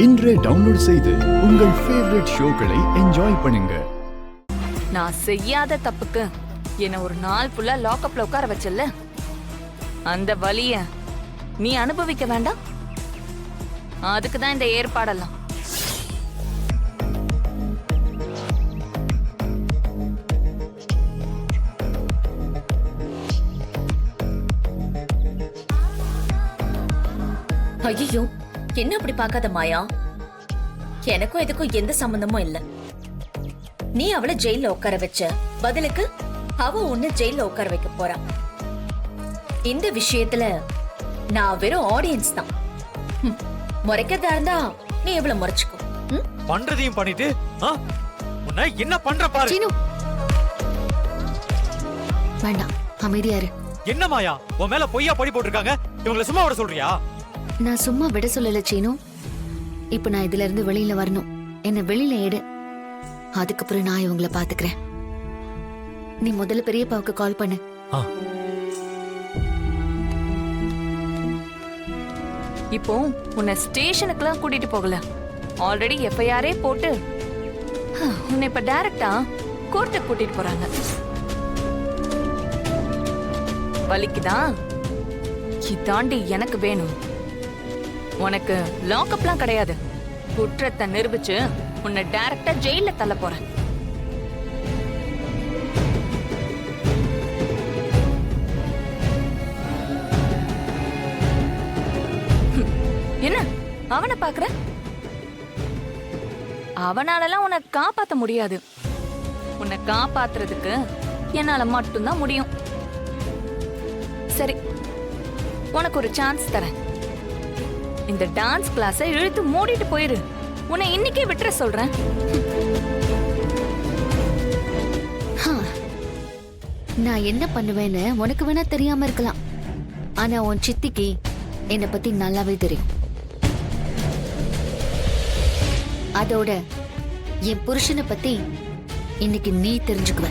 இன்றே டவுன்லோட் செய்து உங்கள் ஃபேவரட் ஷோக்களை என்ஜாய் பண்ணுங்க. நான் செய்யாத தப்புக்கு என்ன ஒரு நாள் ஃபுல்லா லாக்அப்ல உட்கார வச்சல்ல, அந்த வலிய நீ அனுபவிக்க வேண்டாம். அதுக்கு தான் இந்த ஏற்பாடெல்லாம். ஐயோ, என்ன அப்படி பார்க்காத மாயா. எனக்கும் இதுக்கும் எந்த சம்பந்தமும் இல்ல. நீ அவளை ஜெயில உட்கார வச்ச, பதிலுக்கு அவ உன்னை ஜெயில உட்கார வைக்க போறா. இந்த விஷயத்துல நான் வெறும் ஆடியன்ஸ் தான். முறைக்கிறதா இருந்தா நீ எவ்வளவு முறைச்சுக்கோ. பண்றதையும் பண்ணிட்டு உன்னை என்ன பண்ற பாரு. சீனு, வேண்டாம், அமைதியா இரு. என்ன மாயா, உன் மேல பொய்யா படி போட்டிருக்காங்க. இவங்கள சும்மா விட சொல்றியா? நான் சும்மா விட சொல்லல சீனு. இப்ப நான் இதுல இருந்து வெளியில வரணும். என்ன வெளியில எடு, அதுக்கப்புறம் நான் இவங்கள பாத்துக்கிறேன். நீ முதல்ல பெரியப்பாவுக்கு கால் பண்ணு. இப்போ உன்னை ஸ்டேஷனுக்குலாம் கூட்டிட்டு போகல, ஆல்ரெடி எஃப்ஐஆரே போட்டு உன்னை இப்ப டைரக்டா கோர்ட்டுக்கு கூட்டிட்டு போறாங்க. வலிக்குதா? இதாண்டி எனக்கு வேணும். உனக்கு லாக்அப்லாம் கிடையாது. குற்றத்தை நிரூபிச்சு உன்னை டைரக்டா ஜெயில தள்ள போறேன். என்ன அவனை பாக்குற? அவனாலலாம் உன்னை காப்பாத்த முடியாது. உன்னை காப்பாத்துறதுக்கு என்னால மட்டும்தான் முடியும். சரி, உனக்கு ஒரு சான்ஸ் தரேன். இந்த டான்ஸ் கிளாஸை இழுத்து மூடிட்டு போயிரு. உன்னை இன்னைக்கே விட்டுற சொல்றேன். நான் என்ன பண்ணுவேன்னு உனக்கு வேணா தெரியாம இருக்கலாம், ஆனா உன் சித்திக்கு என்னை பத்தி நல்லாவே தெரியும். அதோட என் புருஷனை பத்தி இன்னைக்கு நீ தெரிஞ்சுக்குவ.